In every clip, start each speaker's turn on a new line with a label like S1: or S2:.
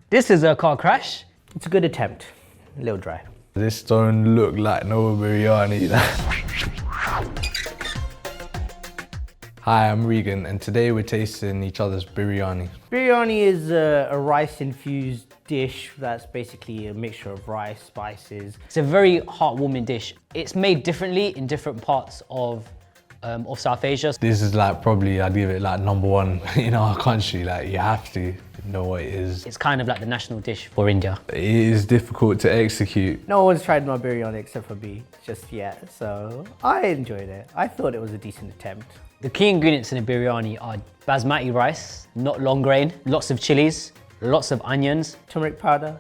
S1: This is a car crash.
S2: It's a good attempt, a little dry.
S3: This don't look like no biryani. Hi, I'm Regan, and today we're tasting each other's biryani.
S2: Biryani is a rice-infused dish that's basically a mixture of rice, spices.
S1: It's a very heartwarming dish. It's made differently in different parts of South Asia.
S3: This is like probably, I'd give it like #1 in our country. Like you have to know what it is.
S1: It's kind of like the national dish for India.
S3: It is difficult to execute.
S2: No one's tried my biryani except for me just yet, so I enjoyed it. I thought it was a decent attempt.
S1: The key ingredients in a biryani are basmati rice, not long grain, lots of chilies, lots of onions,
S2: Turmeric powder,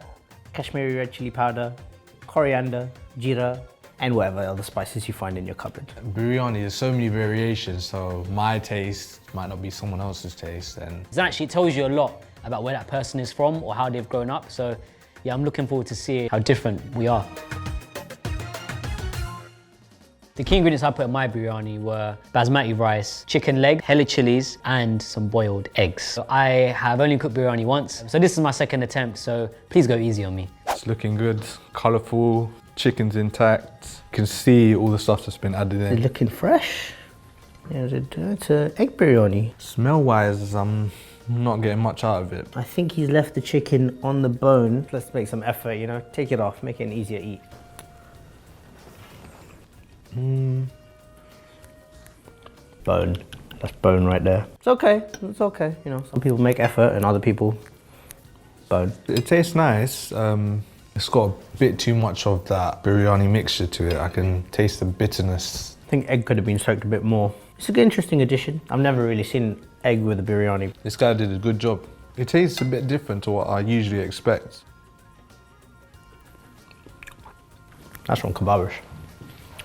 S2: Kashmiri red chili powder, coriander, jeera, and whatever other spices you find in your cupboard.
S3: Biryani, there's so many variations, so my taste might not be someone else's taste. And
S1: it actually tells you a lot about where that person is from or how they've grown up. So yeah, I'm looking forward to seeing how different we are. The key ingredients I put in my biryani were basmati rice, chicken leg, hella chilies, and some boiled eggs. So I have only cooked biryani once, so this is my second attempt, so please go easy on me.
S3: it's looking good, colourful, chicken's intact. You can see all the stuff that's been added in.
S2: It's looking fresh. Yeah, it's an egg biryani.
S3: Smell-wise, I'm not getting much out of it.
S2: I think he's left the chicken on the bone. Let's make some effort, you know, take it off, make it an easier eat. Bone. That's bone right there. It's okay. It's okay. You know, some people make effort and other people bone.
S3: It tastes nice. It's got a bit too much of that biryani mixture to it. I can taste the bitterness.
S2: I think egg could have been soaked a bit more. It's a good, interesting addition. I've never really seen egg with a biryani.
S3: This guy did a good job. It tastes a bit different to what I usually expect.
S2: That's from Kebabish.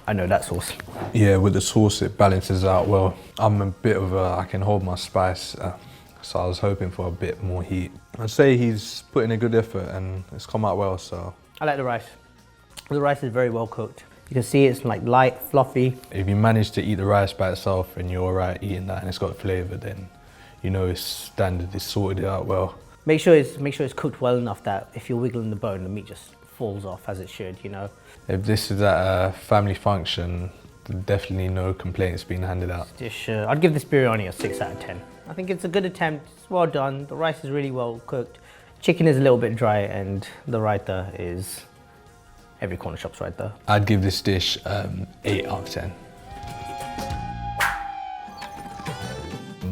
S2: I know that sauce.
S3: Yeah, with the sauce it balances out well. I'm a bit of a, I can hold my spice, so I was hoping for a bit more heat. I'd say he's put in a good effort and it's come out well, so.
S2: I like the rice. The rice is very well cooked. You can see it's like light, fluffy.
S3: If you manage to eat the rice by itself and you're alright eating that and it's got flavour, then you know it's standard, it's sorted it out well.
S2: Make sure it's cooked well enough that if you're wiggling the bone, the meat just falls off as it should, you know.
S3: If this is at a family function, definitely no complaints being handed out.
S2: Dish, I'd give this biryani a 6 out of 10. I think it's a good attempt, it's well done, the rice is really well cooked. Chicken is a little bit dry and the raita is every corner shop's raita.
S3: I'd give this dish 8 out of 10.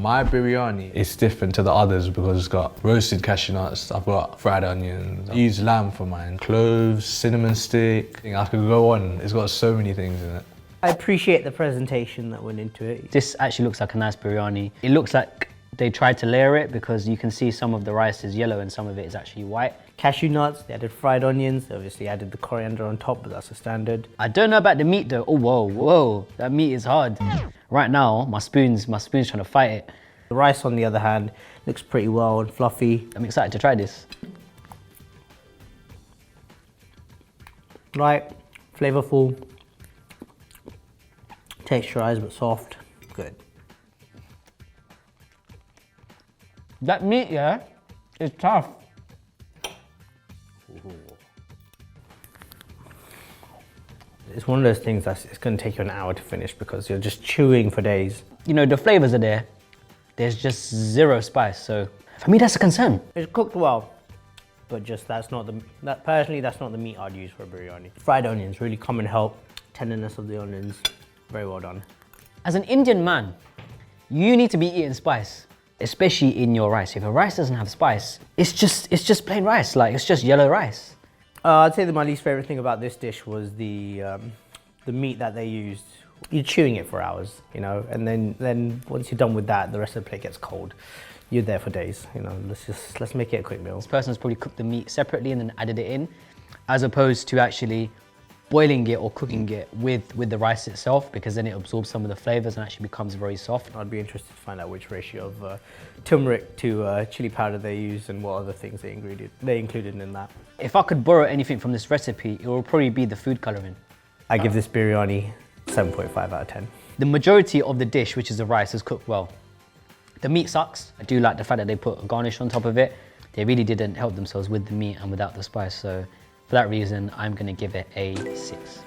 S3: My biryani is different to the others because it's got roasted cashew nuts, I've got fried onions, I use lamb for mine, cloves, cinnamon stick. I could go on, it's got so many things in it.
S2: I appreciate the presentation that went into it.
S1: This actually looks like a nice biryani. It looks like they tried to layer it because you can see some of the rice is yellow and some of it is actually white.
S2: Cashew nuts, they added fried onions, they obviously added the coriander on top, but that's a standard.
S1: I don't know about the meat though. Oh, whoa, that meat is hard. Right now, my spoon's trying to fight it.
S2: The rice, on the other hand, looks pretty well and fluffy.
S1: I'm excited to try this.
S2: Light, flavorful, texturized but soft, good.
S1: That meat, yeah, is tough.
S2: It's one of those things that's it's going to take you an hour to finish because you're just chewing for days.
S1: You know, the flavors are there. There's just zero spice, so for me that's a concern.
S2: It's cooked well, but just personally that's not the meat I'd use for a biryani. Fried onions really come and help. Tenderness of the onions, very well done.
S1: As an Indian man, you need to be eating spice, especially in your rice. If your rice doesn't have spice, it's just plain rice, like it's just yellow rice.
S2: I'd say that my least favorite thing about this dish was the meat that they used. You're chewing it for hours, you know, and then once you're done with that, the rest of the plate gets cold. You're there for days, you know. Let's make it a quick meal.
S1: This person's probably cooked the meat separately and then added it in, as opposed to actually boiling it or cooking it with the rice itself, because then it absorbs some of the flavors and actually becomes very soft.
S2: I'd be interested to find out which ratio of turmeric to chili powder they used and what other things they included in that.
S1: If I could borrow anything from this recipe, it will probably be the food coloring.
S2: I give this biryani 7.5 out of 10.
S1: The majority of the dish, which is the rice, is cooked well. The meat sucks. I do like the fact that they put a garnish on top of it. They really didn't help themselves with the meat and without the spice. So for that reason, I'm gonna give it a 6.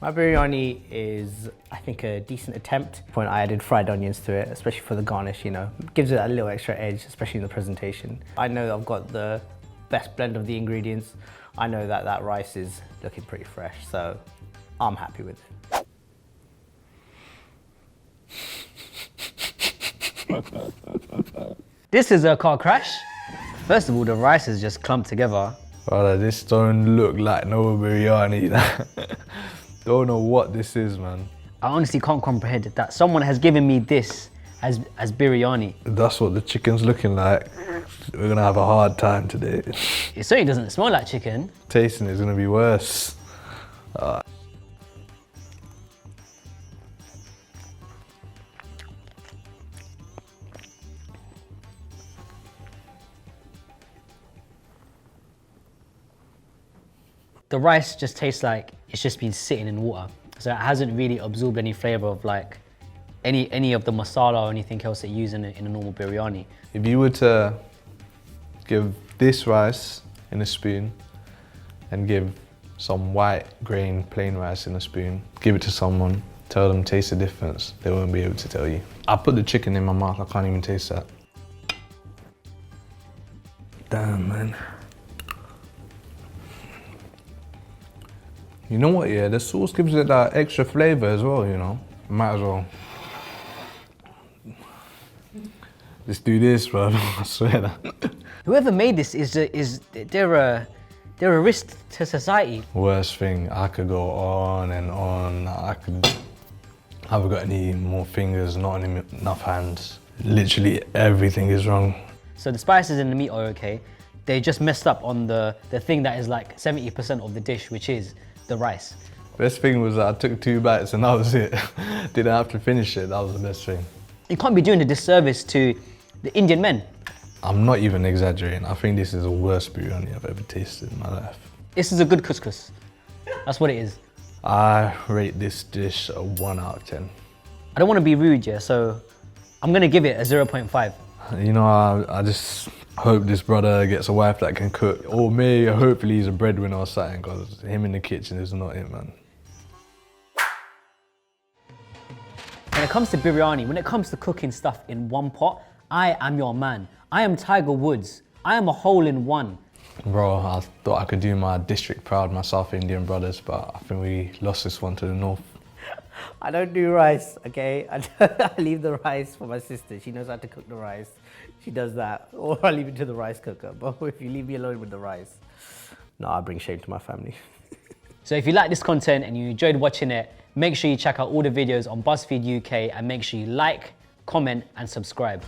S2: My biryani is, I think, a decent attempt. When I added fried onions to it, especially for the garnish, you know, gives it a little extra edge, especially in the presentation. I know that I've got the best blend of the ingredients. I know that that rice is looking pretty fresh, so I'm happy with it.
S1: This is a car crash. First of all, the rice is just clumped together.
S3: Brother, this don't look like no biryani. Don't know what this is, man.
S1: I honestly can't comprehend that someone has given me this as biryani.
S3: That's what the chicken's looking like. We're gonna have a hard time today.
S1: It certainly doesn't smell like chicken.
S3: Tasting is gonna be worse.
S1: The rice just tastes like it's just been sitting in water. So it hasn't really absorbed any flavor of like any of the masala or anything else that you use in a normal biryani.
S3: If you were to give this rice in a spoon and give some white grain plain rice in a spoon, give it to someone, tell them taste the difference, they won't be able to tell you. I put the chicken in my mouth, I can't even taste that. Damn, man. You know what, yeah, the sauce gives it that extra flavor as well, you know. Might as well. Let's do this, bro. I swear that.
S1: Whoever made this they're a risk to society.
S3: Worst thing, I could go on and on. I haven't got any more fingers, not enough hands. Literally everything is wrong.
S1: So the spices in the meat are okay. They just messed up on the thing that is like 70% of the dish, which is the rice.
S3: Best thing was that I took 2 bites and that was it. Didn't have to finish it, that was the best thing.
S1: You can't be doing a disservice to the Indian men.
S3: I'm not even exaggerating. I think this is the worst biryani I've ever tasted in my life.
S1: This is a good couscous. That's what it is.
S3: I rate this dish a 1 out of 10.
S1: I don't want to be rude, yeah, so I'm gonna give it a 0.5.
S3: You know, I just hope this brother gets a wife that can cook. Or maybe, hopefully he's a breadwinner or something, because him in the kitchen is not it, man.
S1: When it comes to biryani, when it comes to cooking stuff in one pot, I am your man. I am Tiger Woods. I am a hole-in-one.
S3: Bro, I thought I could do my district proud, my South Indian brothers, but I think we lost this one to the north.
S2: I don't do rice, okay? I leave the rice for my sister. She knows how to cook the rice. She does that. Or I leave it to the rice cooker. But if you leave me alone with the rice, no, I bring shame to my family.
S1: So if you like this content and you enjoyed watching it, make sure you check out all the videos on BuzzFeed UK and make sure you like, comment and subscribe.